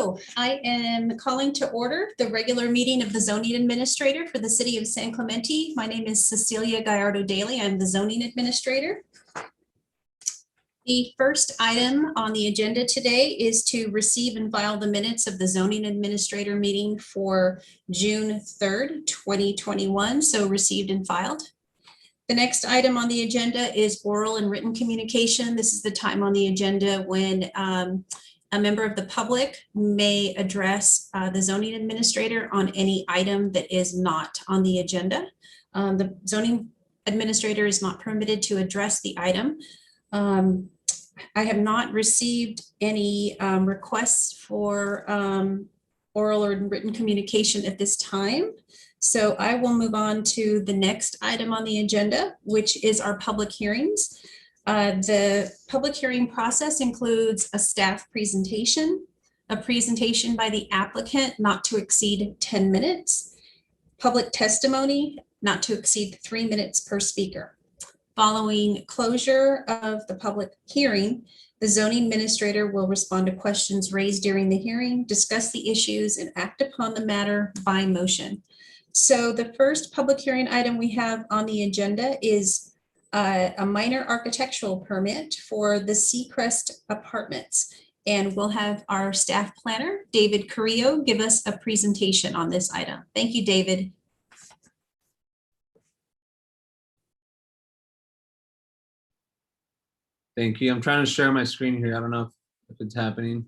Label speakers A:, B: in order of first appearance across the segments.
A: So I am calling to order the regular meeting of the zoning administrator for the city of San Clemente. My name is Cecilia Gallardo Daly. I'm the zoning administrator. The first item on the agenda today is to receive and file the minutes of the zoning administrator meeting for June 3rd, 2021. So received and filed. The next item on the agenda is oral and written communication. This is the time on the agenda when a member of the public may address the zoning administrator on any item that is not on the agenda. The zoning administrator is not permitted to address the item. I have not received any requests for oral or written communication at this time. So I will move on to the next item on the agenda, which is our public hearings. The public hearing process includes a staff presentation, a presentation by the applicant not to exceed 10 minutes, public testimony not to exceed 3 minutes per speaker. Following closure of the public hearing, the zoning administrator will respond to questions raised during the hearing, discuss the issues, and act upon the matter by motion. So the first public hearing item we have on the agenda is a minor architectural permit for the Seacrest apartments. And we'll have our staff planner, David Carrillo, give us a presentation on this item. Thank you, David.
B: Thank you. I'm trying to share my screen here. I don't know if it's happening.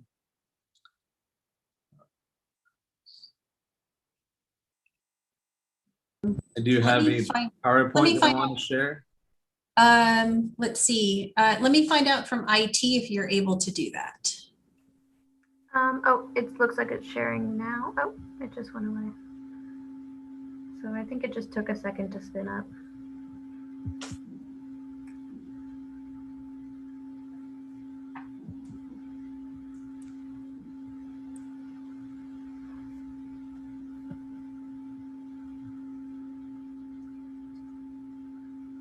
B: I do have a PowerPoint that I want to share.
A: Let's see. Let me find out from IT if you're able to do that.
C: Oh, it looks like it's sharing now. Oh, it just went away. So I think it just took a second to spin up.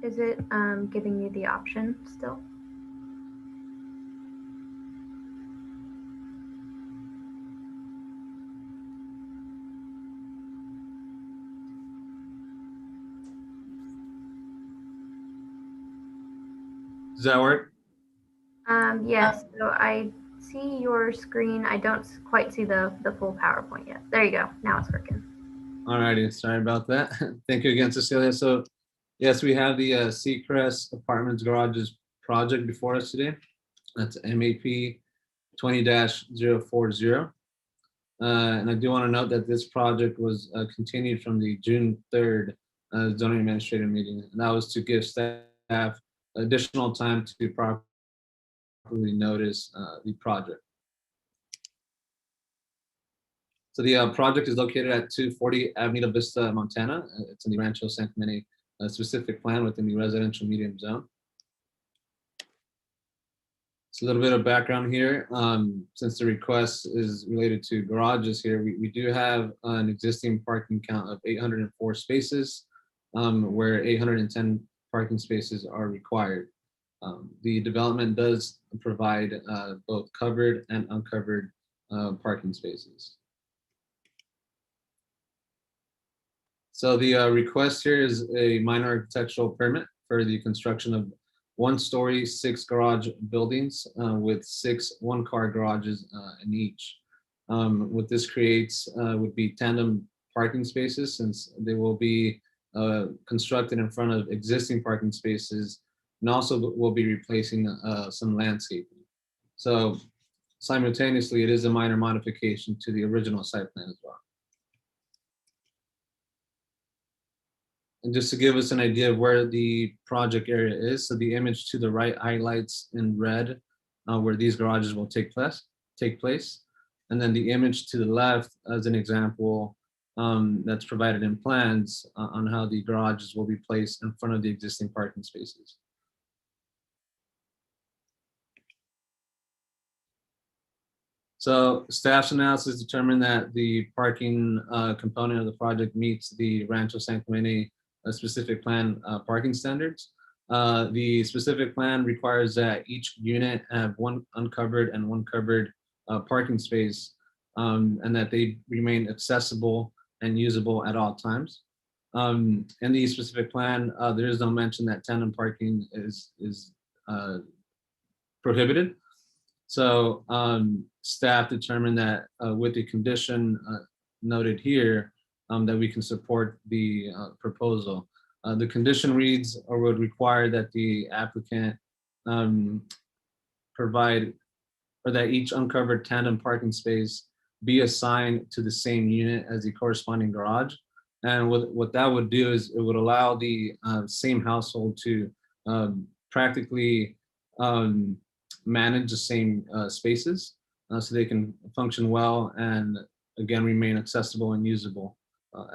C: Is it giving you the option still?
B: Does that work?
C: Yes, so I see your screen. I don't quite see the full PowerPoint yet. There you go. Now it's working.
B: All righty. Sorry about that. Thank you again, Cecilia. So yes, we have the Seacrest Apartments Garages project before us today. That's MAP 20-040. And I do want to note that this project was continued from the June 3rd zoning administrator meeting. And that was to give staff additional time to properly notice the project. So the project is located at 240 Avenida Vista, Montana. It's in the Rancho San Clemente specific plan within the residential medium zone. It's a little bit of background here. Since the request is related to garages here, we do have an existing parking count of 804 spaces, where 810 parking spaces are required. The development does provide both covered and uncovered parking spaces. So the request here is a minor architectural permit for the construction of 1-story, 6 garage buildings with 6 one-car garages in each. What this creates would be tandem parking spaces, since they will be constructed in front of existing parking spaces, and also will be replacing some landscaping. So simultaneously, it is a minor modification to the original site plan as well. And just to give us an idea of where the project area is, so the image to the right highlights in red where these garages will take place. And then the image to the left, as an example, that's provided in plans on how the garages will be placed in front of the existing parking spaces. So staff's analysis determined that the parking component of the project meets the Rancho San Clemente specific plan parking standards. The specific plan requires that each unit have 1 uncovered and 1 covered parking space and that they remain accessible and usable at all times. In the specific plan, there is no mention that tandem parking is prohibited. So staff determined that with the condition noted here, that we can support the proposal. The condition reads or would require that the applicant provide, or that each uncovered tandem parking space be assigned to the same unit as the corresponding garage. And what that would do is it would allow the same household to practically manage the same spaces so they can function well and again remain accessible and usable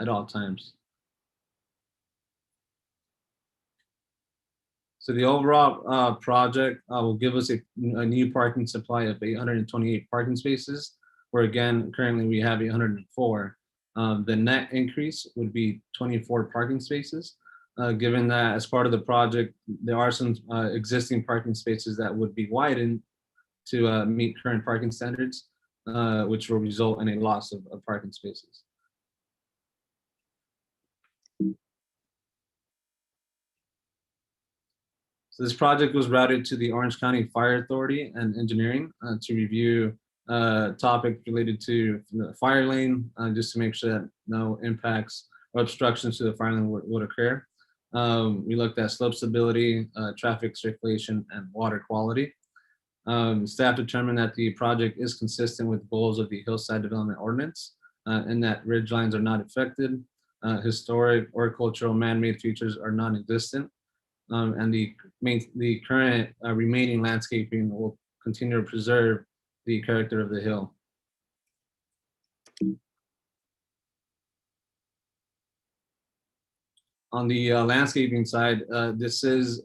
B: at all times. So the overall project will give us a new parking supply of 828 parking spaces, where again, currently we have 804. The net increase would be 24 parking spaces, given that as part of the project, there are some existing parking spaces that would be widened to meet current parking standards, which will result in a loss of parking spaces. So this project was routed to the Orange County Fire Authority and Engineering to review topics related to the fire lane, just to make sure that no impacts or obstructions to the fire lane would occur. We looked at slope stability, traffic circulation, and water quality. Staff determined that the project is consistent with goals of the Hillside Development Ordinance, and that ridge lines are not affected, historic or cultural man-made features are non-existent, and the current remaining landscaping will continue to preserve the character of the hill. On the landscaping side, this is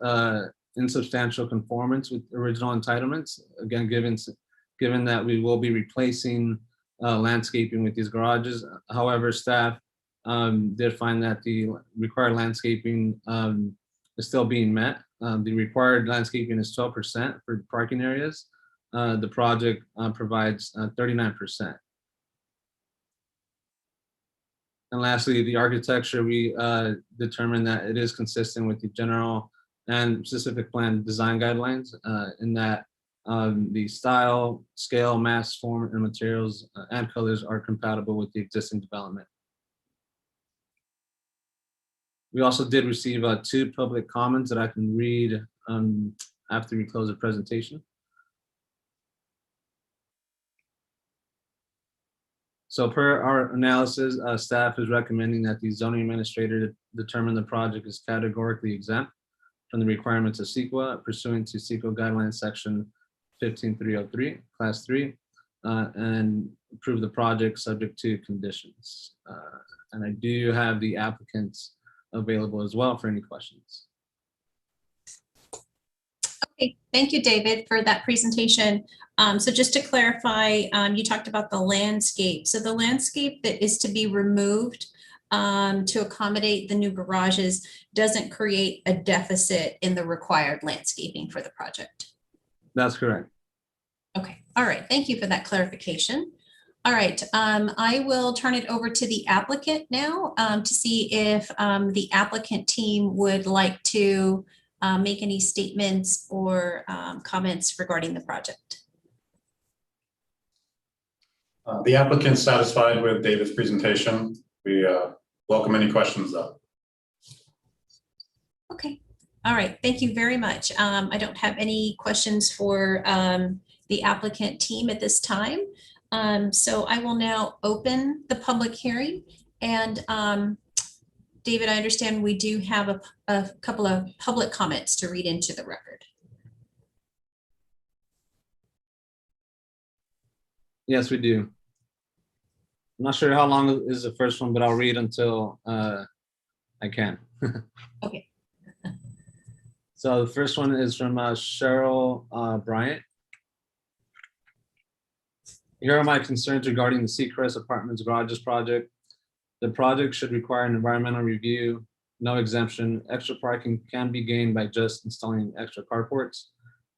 B: in substantial conformance with original entitlements. Again, given that we will be replacing landscaping with these garages. However, staff did find that the required landscaping is still being met. The required landscaping is 12% for parking areas. The project provides 39%. And lastly, the architecture, we determined that it is consistent with the general and specific plan design guidelines in that the style, scale, mass, form, and materials and colors are compatible with the existing development. We also did receive 2 public comments that I can read after we close the presentation. So per our analysis, staff is recommending that the zoning administrator determine the project is categorically exempt from the requirements of CEQA pursuant to CEQA guidelines section 15303, class 3, and approve the project subject to conditions. And I do have the applicants available as well for any questions.
A: Okay, thank you, David, for that presentation. So just to clarify, you talked about the landscape. So the landscape that is to be removed to accommodate the new garages doesn't create a deficit in the required landscaping for the project.
B: That's correct.
A: Okay, all right, thank you for that clarification. All right, I will turn it over to the applicant now to see if the applicant team would like to make any statements or comments regarding the project.
D: The applicant's satisfied with David's presentation. We welcome any questions though.
A: Okay, all right, thank you very much. I don't have any questions for the applicant team at this time. So I will now open the public hearing. And David, I understand we do have a couple of public comments to read into the record.
B: Yes, we do. I'm not sure how long is the first one, but I'll read until I can.
A: Okay.
B: So the first one is from Cheryl Bryant. Here are my concerns regarding the Seacrest Apartments Garages project. The project should require an environmental review, no exemption. Extra parking can be gained by just installing extra carports.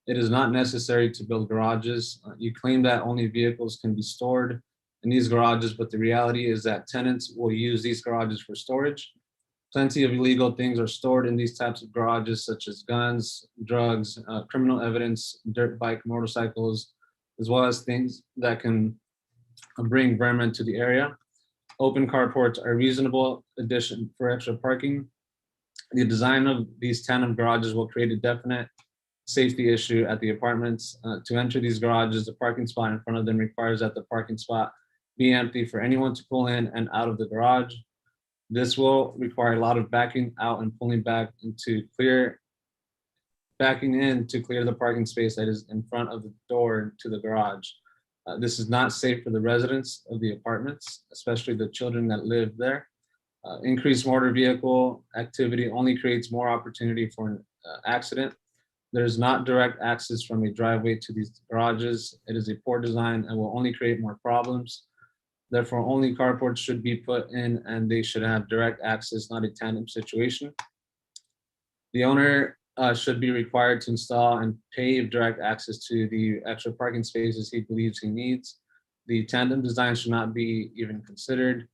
B: It is not necessary to build garages. You claim that only vehicles can be stored in these garages, but the reality is that tenants will use these garages for storage. Plenty of illegal things are stored in these types of garages, such as guns, drugs, criminal evidence, dirt bike, motorcycles, as well as things that can bring vermin to the area. Open carports are a reasonable addition for extra parking. The design of these tandem garages will create a definite safety issue at the apartments. To enter these garages, the parking spot in front of them requires that the parking spot be empty for anyone to pull in and out of the garage. This will require a lot of backing out and pulling back backing in to clear the parking space that is in front of the door to the garage. This is not safe for the residents of the apartments, especially the children that live there. Increased motor vehicle activity only creates more opportunity for an accident. There's not direct access from a driveway to these garages. It is a poor design and will only create more problems. Therefore, only carports should be put in and they should have direct access, not a tandem situation. The owner should be required to install and pave direct access to the extra parking spaces he believes he needs. The tandem design should not be even considered.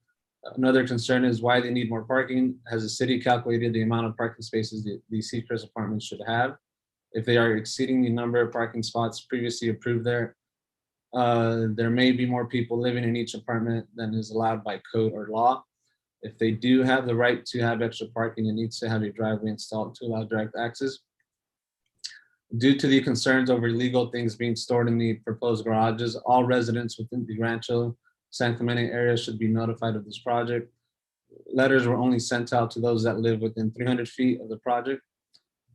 B: Another concern is why they need more parking. Has the city calculated the amount of parking spaces the Seacrest apartments should have? If they are exceeding the number of parking spots previously approved there may be more people living in each apartment than is allowed by code or law. If they do have the right to have extra parking, it needs to have a driveway installed to allow direct access. Due to the concerns over illegal things being stored in the proposed garages, all residents within the Rancho San Clemente area should be notified of this project. Letters were only sent out to those that live within 300 feet of the project.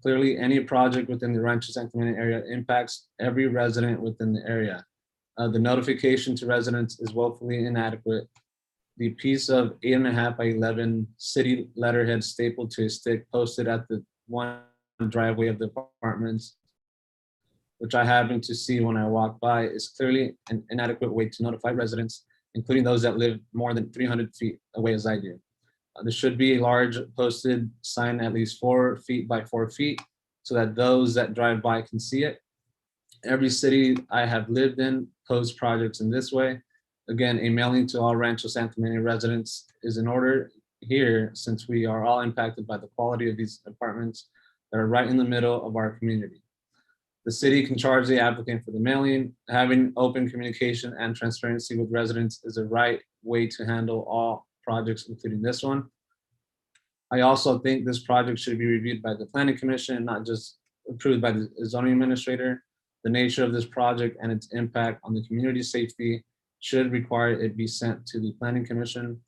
B: Clearly, any project within the Rancho San Clemente area impacts every resident within the area. The notification to residents is woefully inadequate. The piece of 8.5 by 11 city letterhead stapled to a stick posted at the one driveway of the apartments, which I happened to see when I walked by, is clearly an inadequate way to notify residents, including those that live more than 300 feet away as I do. There should be a large posted sign at least 4 feet by 4 feet so that those that drive by can see it. Every city I have lived in posts projects in this way. Again, a mailing to all Rancho San Clemente residents is in order here since we are all impacted by the quality of these apartments that are right in the middle of our community. The city can charge the applicant for the mailing. Having open communication and transparency with residents is the right way to handle all projects, including this one. I also think this project should be reviewed by the Planning Commission and not just approved by the zoning administrator. The nature of this project and its impact on the community safety should require it be sent to the Planning Commission.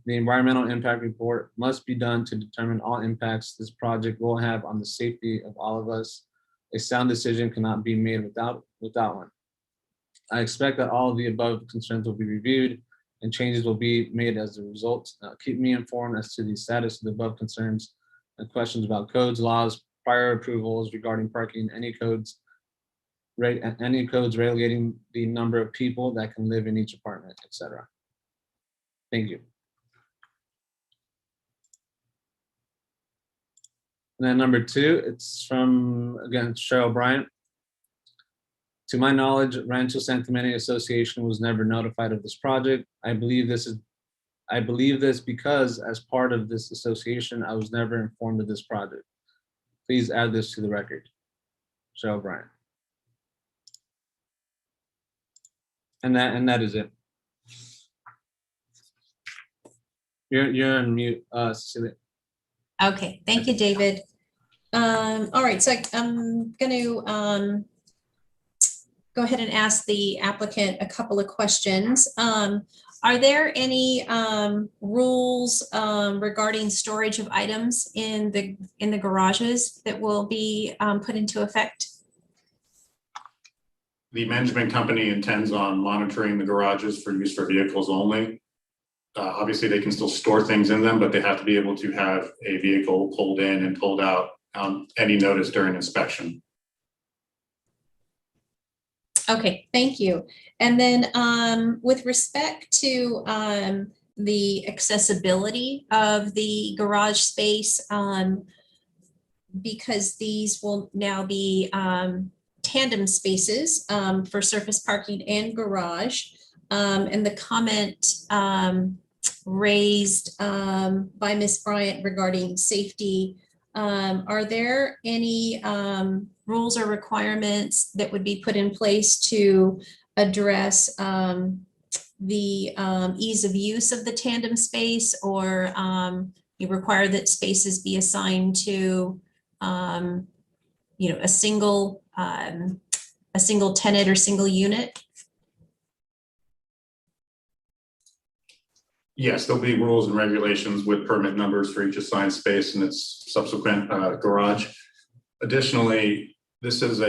B: The environmental impact report must be done to determine all impacts this project will have on the safety of all of us. A sound decision cannot be made without one. I expect that all of the above concerns will be reviewed and changes will be made as a result. Keep me informed as to the status of the above concerns and questions about codes, laws, prior approvals regarding parking, any codes regulating the number of people that can live in each apartment, etc. Thank you. And then number 2, it's from, again, Cheryl Bryant. To my knowledge, Rancho San Clemente Association was never notified of this project. I believe this because as part of this association, I was never informed of this project. Please add this to the record. Cheryl Bryant. And that is it. You're on mute, Cecilia.
A: Okay, thank you, David. All right, so I'm going to go ahead and ask the applicant a couple of questions. Are there any rules regarding storage of items in the garages that will be put into effect?
D: The management company intends on monitoring the garages for use for vehicles only. Obviously, they can still store things in them, but they have to be able to have a vehicle pulled in and pulled out on any notice during inspection.
A: Okay, thank you. And then with respect to the accessibility of the garage space, because these will now be tandem spaces for surface parking and garage, and the comment raised by Ms. Bryant regarding safety. Are there any rules or requirements that would be put in place to address the ease of use of the tandem space, or you require that spaces be assigned to a single tenant or single unit?
D: Yes, there'll be rules and regulations with permit numbers for each assigned space and its subsequent garage. Additionally, this is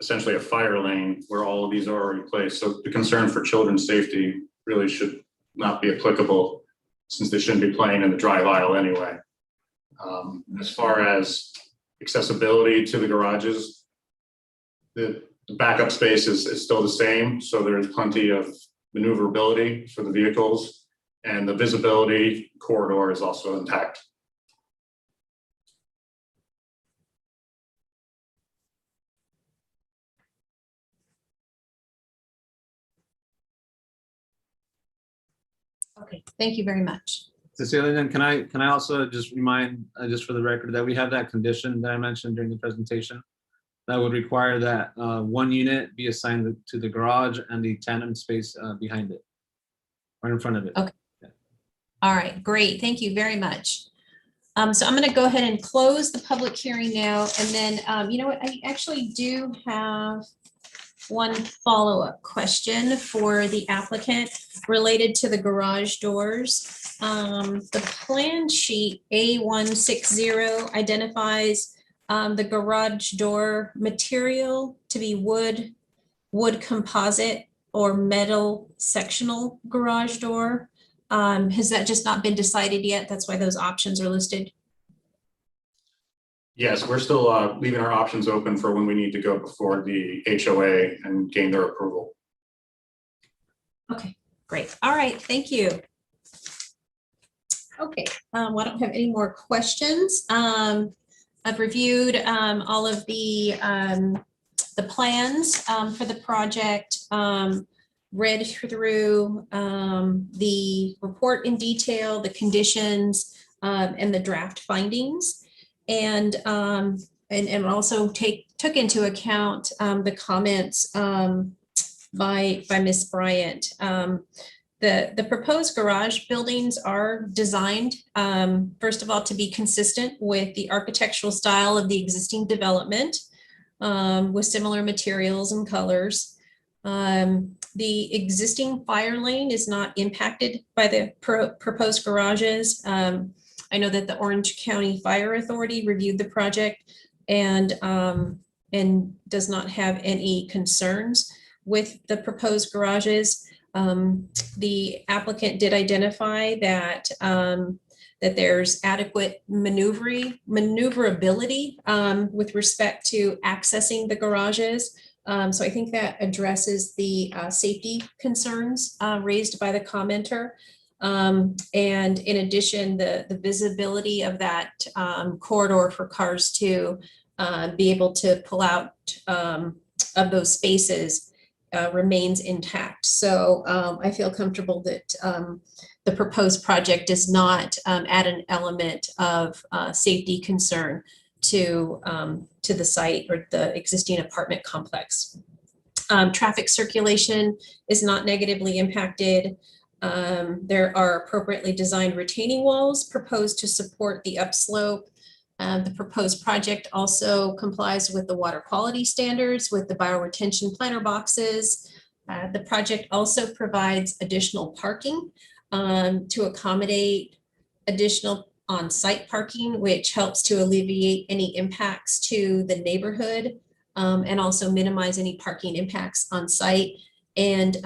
D: essentially a fire lane where all of these are already placed. So the concern for children's safety really should not be applicable, since they shouldn't be playing in the drive aisle anyway. As far as accessibility to the garages, the backup space is still the same. So there is plenty of maneuverability for the vehicles, and the visibility corridor is also intact.
A: Okay, thank you very much.
B: Cecilia, then can I also just remind, just for the record, that we have that condition that I mentioned during the presentation that would require that one unit be assigned to the garage and the tandem space behind it, right in front of it.
A: Okay. All right, great. Thank you very much. So I'm going to go ahead and close the public hearing now. And then, you know what, I actually do have one follow-up question for the applicant related to the garage doors. The plan sheet A160 identifies the garage door material to be wood composite or metal sectional garage door. Has that just not been decided yet? That's why those options are listed.
D: Yes, we're still leaving our options open for when we need to go before the HOA and gain their approval.
A: Okay, great. All right, thank you. Okay, well, I don't have any more questions. I've reviewed all of the plans for the project, read through the report in detail, the conditions, and the draft findings, and also took into account the comments by Ms. Bryant. The proposed garage buildings are designed, first of all, to be consistent with the architectural style of the existing development, with similar materials and colors. The existing fire lane is not impacted by the proposed garages. I know that the Orange County Fire Authority reviewed the project and does not have any concerns with the proposed garages. The applicant did identify that that there's adequate maneuverability with respect to accessing the garages. So I think that addresses the safety concerns raised by the commenter. And in addition, the visibility of that corridor for cars to be able to pull out of those spaces remains intact. So I feel comfortable that the proposed project does not add an element of safety concern to the site or the existing apartment complex. Traffic circulation is not negatively impacted. There are appropriately designed retaining walls proposed to support the upslope. The proposed project also complies with the water quality standards with the bioretention planter boxes. The project also provides additional parking to accommodate additional on-site parking, which helps to alleviate any impacts to the neighborhood and also minimize any parking impacts on site. And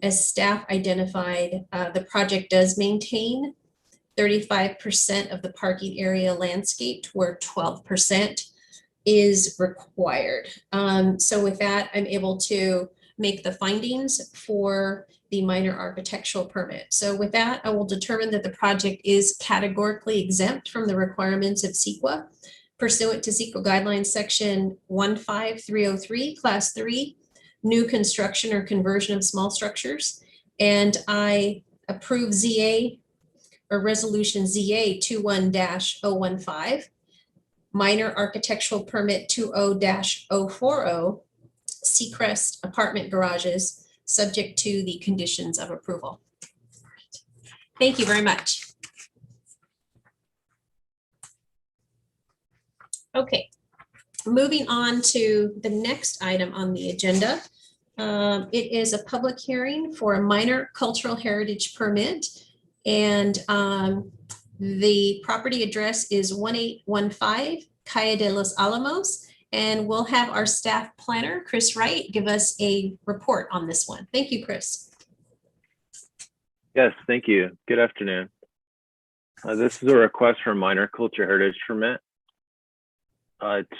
A: as staff identified, the project does maintain 35% of the parking area landscaped, where 12% is required. So with that, I'm able to make the findings for the minor architectural permit. So with that, I will determine that the project is categorically exempt from the requirements of CEQA pursuant to CEQA guidelines section 15303, class 3, new construction or conversion of small structures. And I approve ZA or Resolution ZA 21-015, minor architectural permit 20-040, Seacrest apartment garages, subject to the conditions of approval. Thank you very much. Okay, moving on to the next item on the agenda. It is a public hearing for a minor cultural heritage permit. And the property address is 1815 Calle de los Alamos. And we'll have our staff planner, Chris Wright, give us a report on this one. Thank you, Chris.
E: Yes, thank you. Good afternoon. This is a request for a minor culture heritage permit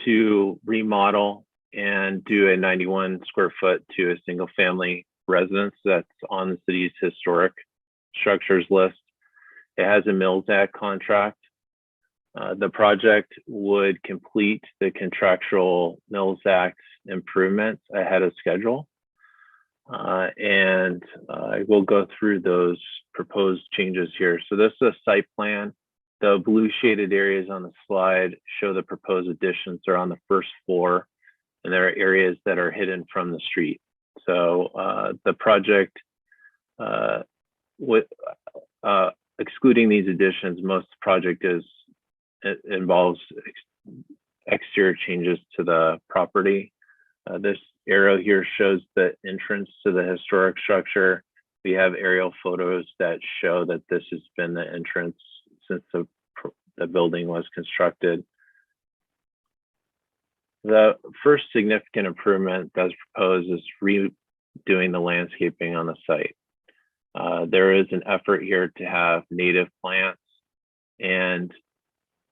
E: to remodel and do a 91 square foot to a single family residence that's on the city's historic structures list. It has a Mills Act contract. The project would complete the contractual Mills Act improvements ahead of schedule. And I will go through those proposed changes here. So this is a site plan. The blue shaded areas on the slide show the proposed additions are on the first floor, and there are areas that are hidden from the street. So the project, excluding these additions, most project involves exterior changes to the property. This arrow here shows the entrance to the historic structure. We have aerial photos that show that this has been the entrance since the building was constructed. The first significant improvement that's proposed is redoing the landscaping on the site. There is an effort here to have native plants and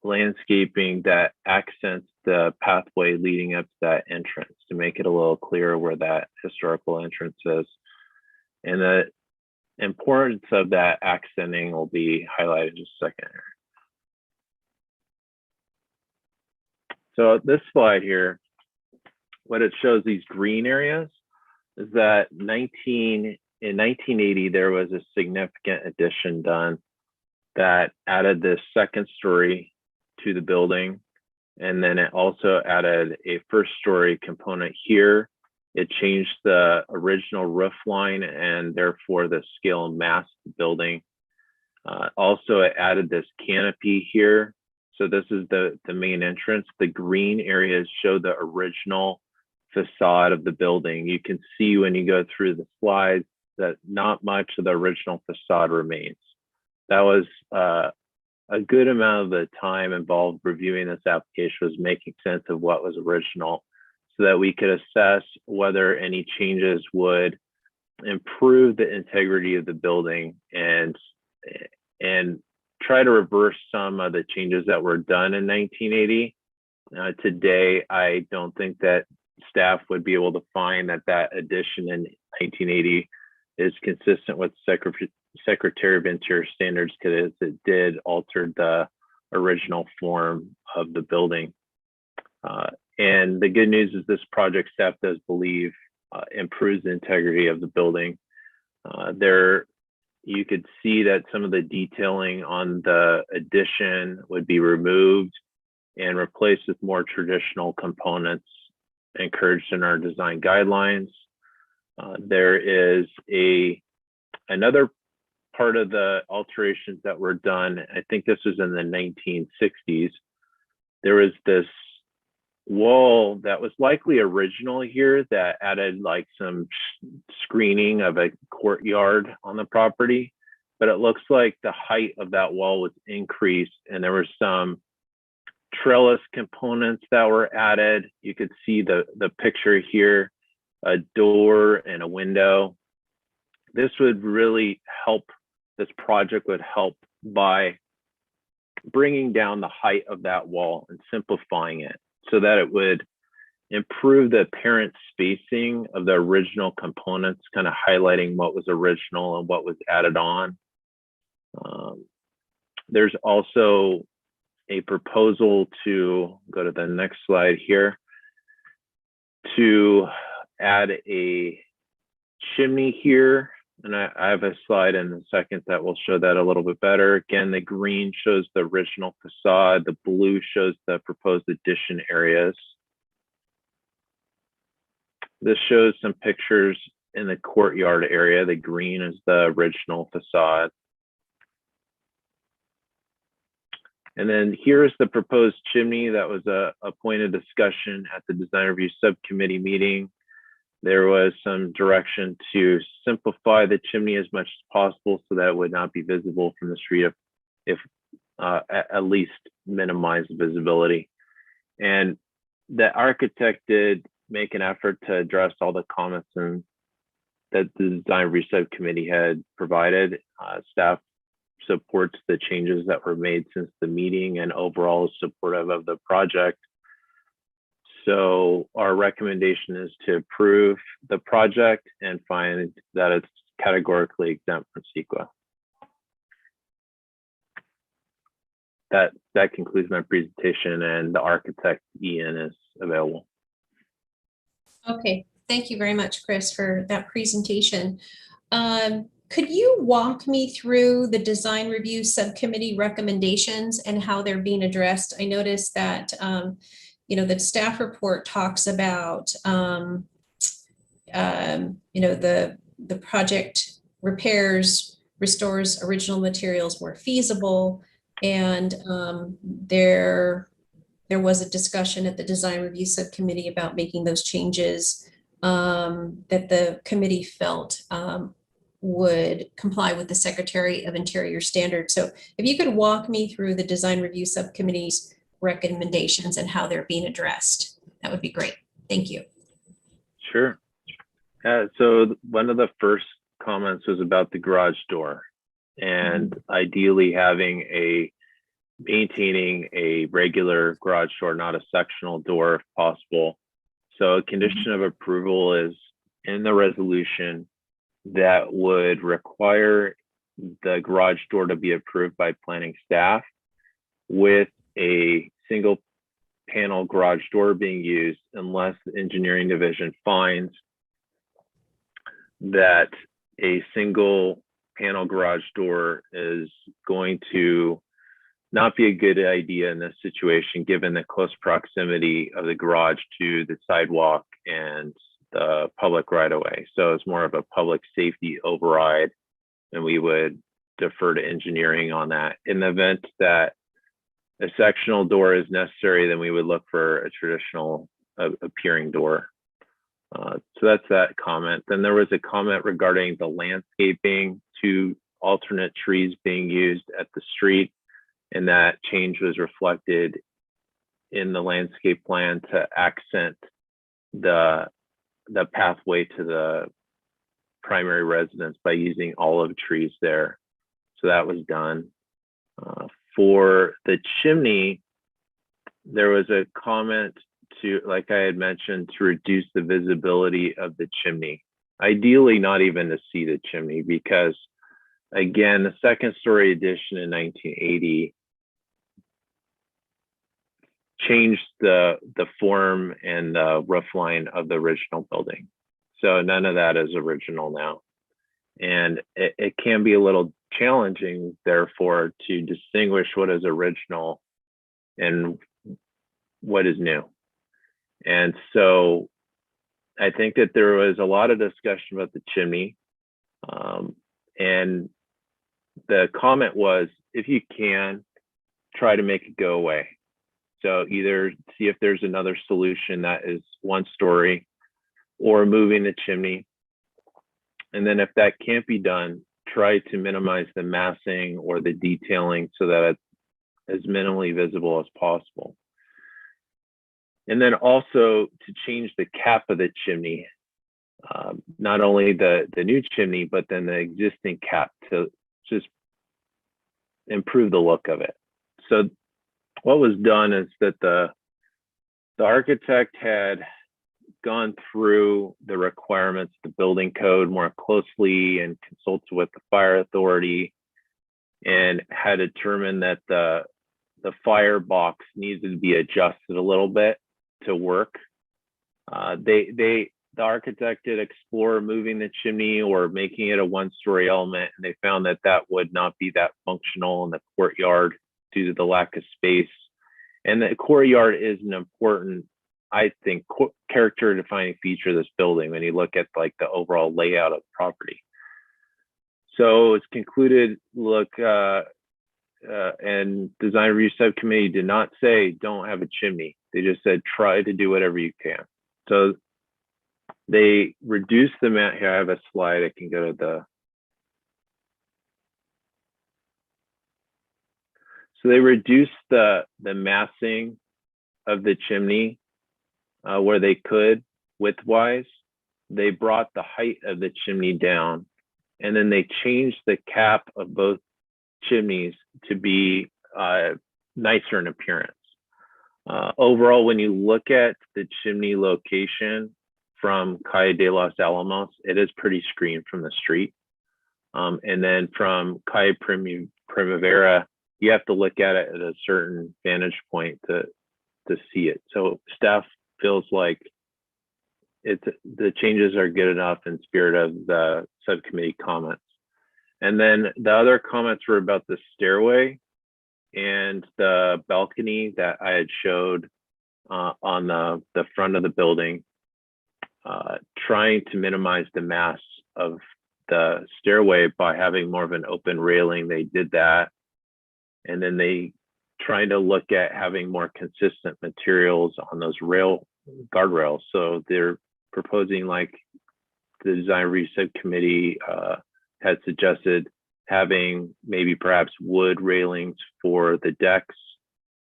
E: landscaping that accents the pathway leading up to that entrance to make it a little clearer where that historical entrance is. And the importance of that accenting will be highlighted in just a second here. So this slide here, what it shows these green areas is that in 1980, there was a significant addition done that added this second story to the building. And then it also added a first story component here. It changed the original roof line and therefore the scale and mass of the building. Also, it added this canopy here. So this is the main entrance. The green areas show the original facade of the building. You can see when you go through the slides that not much of the original facade remains. That was a good amount of the time involved reviewing this application was making sense of what was original so that we could assess whether any changes would improve the integrity of the building and try to reverse some of the changes that were done in 1980. Today, I don't think that staff would be able to find that addition in 1980 is consistent with Secretary of Interior standards because it did alter the original form of the building. And the good news is this project staff does believe improves the integrity of the building. There, you could see that some of the detailing on the addition would be removed and replaced with more traditional components encouraged in our design guidelines. There is another part of the alterations that were done. I think this was in the 1960s. There was this wall that was likely original here that added like some screening of a courtyard on the property, but it looks like the height of that wall was increased and there were some trellis components that were added. You could see the picture here, a door and a window. This would really help, this project would help by bringing down the height of that wall and simplifying it so that it would improve the apparent spacing of the original components, kind of highlighting what was original and what was added on. There's also a proposal to go to the next slide here to add a chimney here. And I have a slide in a second that will show that a little bit better. Again, the green shows the original facade. The blue shows the proposed addition areas. This shows some pictures in the courtyard area. The green is the original facade. And then here's the proposed chimney. That was a point of discussion at the design review subcommittee meeting. There was some direction to simplify the chimney as much as possible so that it would not be visible from the street, if at least minimize visibility. And the architect did make an effort to address all the comments that the design review subcommittee had provided. Staff supports the changes that were made since the meeting and overall is supportive of the project. So our recommendation is to approve the project and find that it's categorically exempt from CEQA. That concludes my presentation, and the architect Ian is available.
A: Okay, thank you very much, Chris, for that presentation. Could you walk me through the design review subcommittee recommendations and how they're being addressed? I noticed that the staff report talks about the project repairs, restores original materials where feasible, and there was a discussion at the design review subcommittee about making those changes that the committee felt would comply with the Secretary of Interior standards. So if you could walk me through the design review subcommittee's recommendations and how they're being addressed, that would be great. Thank you.
E: Sure. So one of the first comments was about the garage door, and ideally maintaining a regular garage door, not a sectional door if possible. So a condition of approval is in the resolution that would require the garage door to be approved by planning staff, with a single panel garage door being used unless the engineering division finds that a single panel garage door is going to not be a good idea in this situation, given the close proximity of the garage to the sidewalk and the public right of way. So it's more of a public safety override, and we would defer to engineering on that. In the event that a sectional door is necessary, then we would look for a traditional appearing door. So that's that comment. Then there was a comment regarding the landscaping, 2 alternate trees being used at the street, and that change was reflected in the landscape plan to accent the pathway to the primary residence by using olive trees there. So that was done. For the chimney, there was a comment to, like I had mentioned, to reduce the visibility of the chimney. Ideally, not even to see the chimney, because again, the second story addition in 1980 changed the form and the roof line of the original building. So none of that is original now. And it can be a little challenging, therefore, to distinguish what is original and what is new. And so I think that there was a lot of discussion about the chimney. And the comment was, if you can, try to make it go away. So either see if there's another solution that is 1 story, or moving the chimney. And then if that can't be done, try to minimize the massing or the detailing so that it's as minimally visible as possible. And then also to change the cap of the chimney, not only the new chimney, but then the existing cap, to just improve the look of it. So what was done is that the architect had gone through the requirements of the building code more closely and consulted with the fire authority, and had determined that the firebox needed to be adjusted a little bit to work. They the architect did explore moving the chimney or making it a one-story element, and they found that that would not be that functional in the courtyard due to the lack of space. And the courtyard is an important, I think, character defining feature of this building when you look at like the overall layout of the property. So it's concluded, look, and design review subcommittee did not say don't have a chimney. They just said try to do whatever you can. So they reduced the amount. Here I have a slide. I can go to the. So they reduced the massing of the chimney where they could widthwise. They brought the height of the chimney down, and then they changed the cap of both chimneys to be nicer in appearance. Overall, when you look at the chimney location from Calle de los Alamos, it is pretty screened from the street. And then from Calle Primavera, you have to look at it at a certain vantage point to see it. So staff feels like the changes are good enough in spirit of the subcommittee comments. And then the other comments were about the stairway and the balcony that I had showed on the front of the building, trying to minimize the mass of the stairway by having more of an open railing. They did that. And then they trying to look at having more consistent materials on those guardrails. So they're proposing, like the design review subcommittee had suggested, having maybe perhaps wood railings for the decks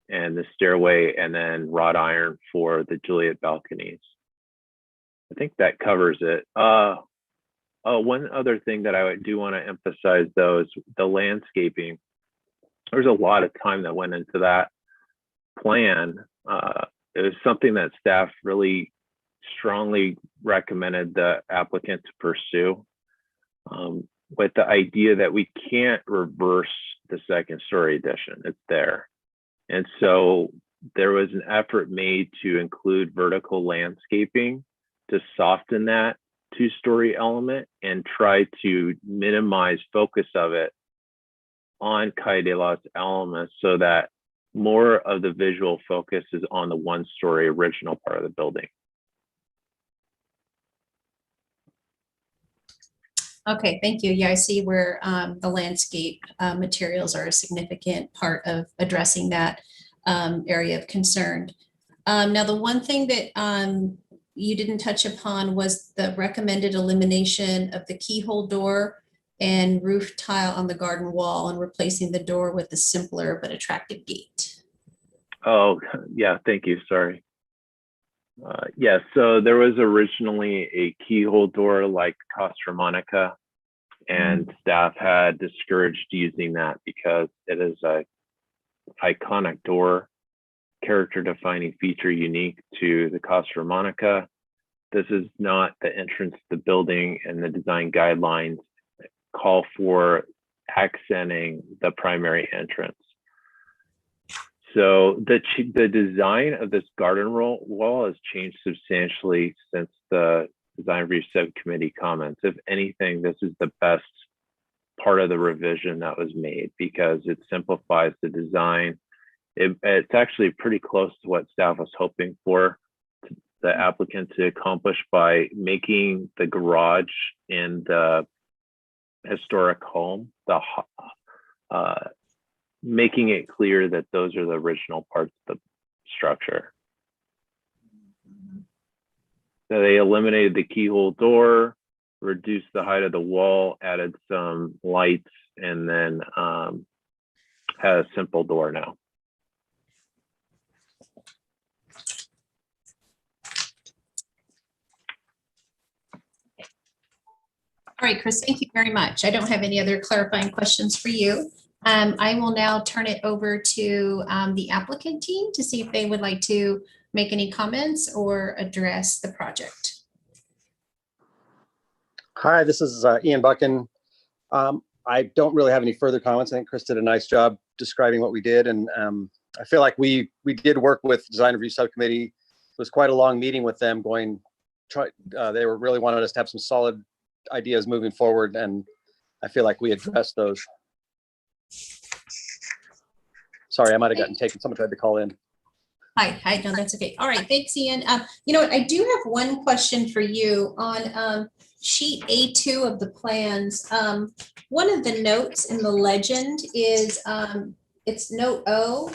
E: and the stairway, and then wrought iron for the Juliet balconies. I think that covers it. One other thing that I do want to emphasize, though, is the landscaping. There's a lot of time that went into that plan. It was something that staff really strongly recommended the applicant to pursue, with the idea that we can't reverse the second story addition. It's there. And so there was an effort made to include vertical landscaping to soften that two-story element and try to minimize focus of it on Calle de los Alamos, so that more of the visual focus is on the one-story original part of the building.
A: Okay, thank you. Yeah, I see where the landscape materials are a significant part of addressing that area of concern. Now, the one thing that you didn't touch upon was the recommended elimination of the keyhole door and roof tile on the garden wall and replacing the door with a simpler but attractive gate.
E: Oh, yeah, thank you, sorry. Yeah, so there was originally a keyhole door like Casa Monica, and staff had discouraged using that because it is a iconic door, character defining feature unique to the Casa Monica. This is not the entrance to the building, and the design guidelines call for accenting the primary entrance. So the design of this garden wall has changed substantially since the design review subcommittee comments. If anything, this is the best part of the revision that was made because it simplifies the design. It's actually pretty close to what staff was hoping for the applicant to accomplish by making the garage in the historic home, making it clear that those are the original parts of the structure. So they eliminated the keyhole door, reduced the height of the wall, added some lights, and then had a simple door now.
A: All right, Chris, thank you very much. I don't have any other clarifying questions for you. I will now turn it over to the applicant team to see if they would like to make any comments or address the project.
F: Hi, this is Ian Buchan. I don't really have any further comments. I think Chris did a nice job describing what we did. And I feel like we did work with Design Review Subcommittee. It was quite a long meeting with them, going they were really wanted us to have some solid ideas moving forward, and I feel like we addressed those. Sorry, I might have gotten taken. Someone tried to call in.
A: Hi, no, that's okay. All right, thanks, Ian. You know what, I do have one question for you on sheet A2 of the plans. One of the notes in the legend is, it's note O,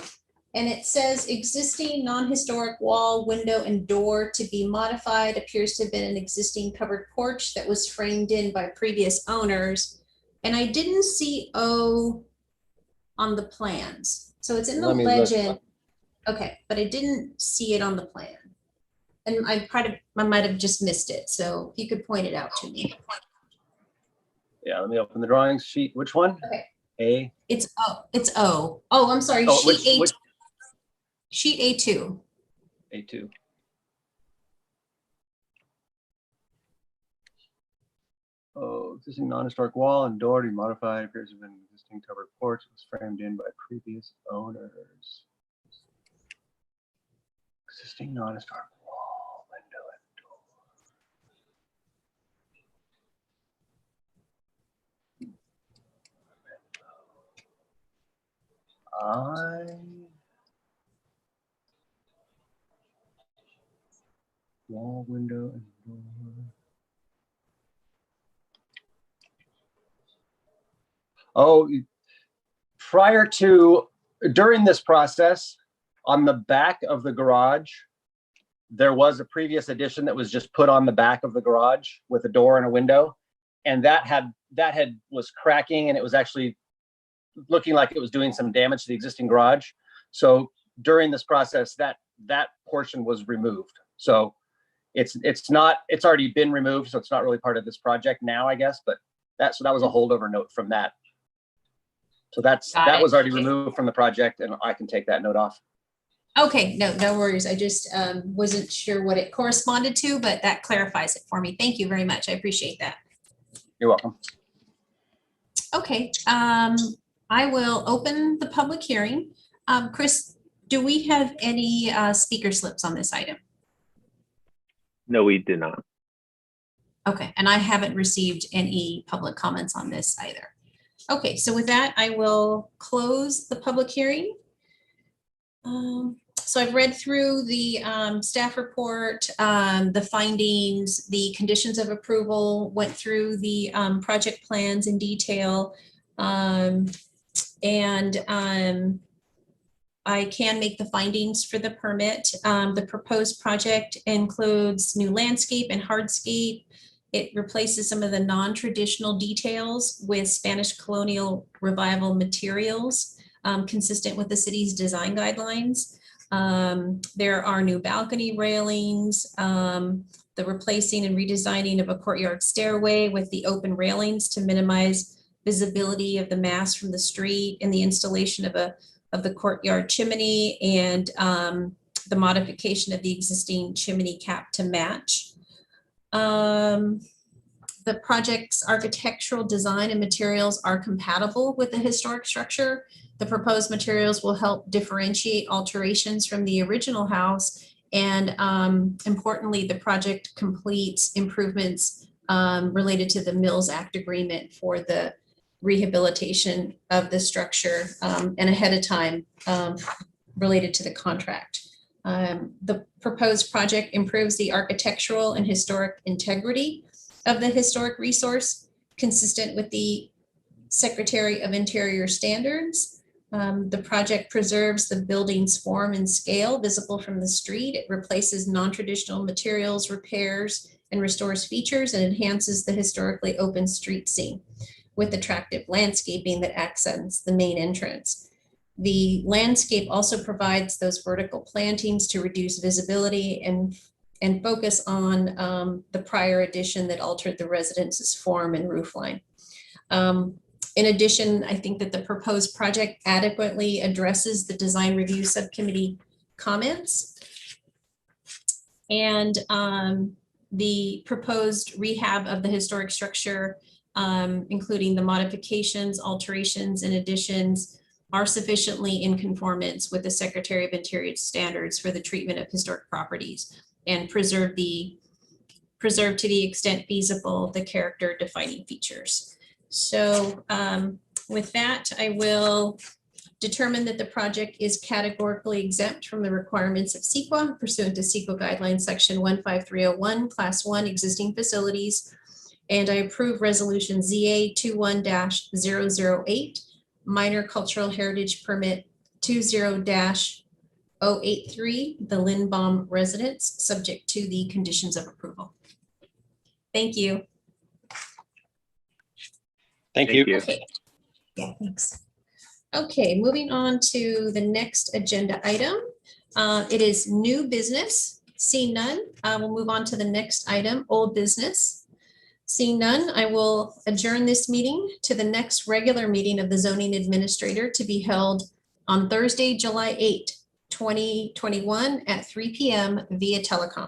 A: and it says existing non-historic wall, window, and door to be modified appears to have been an existing covered porch that was framed in by previous owners. And I didn't see O on the plans. So it's in the
F: Let me look.
A: legend. Okay, but I didn't see it on the plan. And I might have just missed it. So if you could point it out to me.
F: Yeah, let me open the drawings sheet. Which one?
A: Okay.
F: A.
A: It's O. Oh, I'm sorry.
F: Oh,
A: Sheet A2.
F: A2. Oh, existing non-historic wall and door to be modified appears to have been an existing covered porch. It was framed in by previous owners. Existing non-historic wall, window, and door. Wall, window, and door. Oh, during this process, on the back of the garage, there was a previous addition that was just put on the back of the garage with a door and a window. And that was cracking, and it was actually looking like it was doing some damage to the existing garage. So during this process, that portion was removed. So it's already been removed. So it's not really part of this project now, I guess, but that was a holdover note from that. So that was already removed from the project, and I can take that note off.
A: Okay, no worries. I just wasn't sure what it corresponded to, but that clarifies it for me. Thank you very much. I appreciate that.
F: You're welcome.
A: Okay, I will open the public hearing. Chris, do we have any speaker slips on this item?
E: No, we did not.
A: Okay, and I haven't received any public comments on this either. Okay, so with that, I will close the public hearing. So I've read through the staff report, the findings, the conditions of approval, went through the project plans in detail. I can make the findings for the permit. The proposed project includes new landscape and hardscape. It replaces some of the non-traditional details with Spanish colonial revival materials, consistent with the city's design guidelines. There are new balcony railings, the replacing and redesigning of a courtyard stairway with the open railings to minimize visibility of the mass from the street, and the installation of the courtyard chimney, and the modification of the existing chimney cap to match. The project's architectural design and materials are compatible with the historic structure. The proposed materials will help differentiate alterations from the original house. And importantly, the project completes improvements related to the Mills Act agreement for the rehabilitation of the structure and ahead of time related to the contract. The proposed project improves the architectural and historic integrity of the historic resource, consistent with the Secretary of Interior standards. The project preserves the building's form and scale visible from the street. It replaces non-traditional materials, repairs, and restores features, and enhances the historically open street scene with attractive landscaping that accents the main entrance. The landscape also provides those vertical plantings to reduce visibility and focus on the prior addition that altered the residence's form and roofline. In addition, I think that the proposed project adequately addresses the design review subcommittee comments. And the proposed rehab of the historic structure, including the modifications, alterations, and additions, are sufficiently in conformance with the Secretary of Interior standards for the treatment of historic properties, and preserve the preserve to the extent feasible the character defining features. So with that, I will determine that the project is categorically exempt from the requirements of CEQA pursuant to CEQA guidelines section 15301, class 1 existing facilities. And I approve resolution ZA 21-008, minor cultural heritage permit 20-083, the Lindbaum residence, subject to the conditions of approval. Thank you.
G: Thank you.
A: Okay. Yeah, thanks. Okay, moving on to the next agenda item. It is new business. Seeing none, we'll move on to the next item, old business. Seeing none, I will adjourn this meeting to the next regular meeting of the zoning administrator to be held on Thursday, July 8, 2021 at 3 p.m. via teleconference.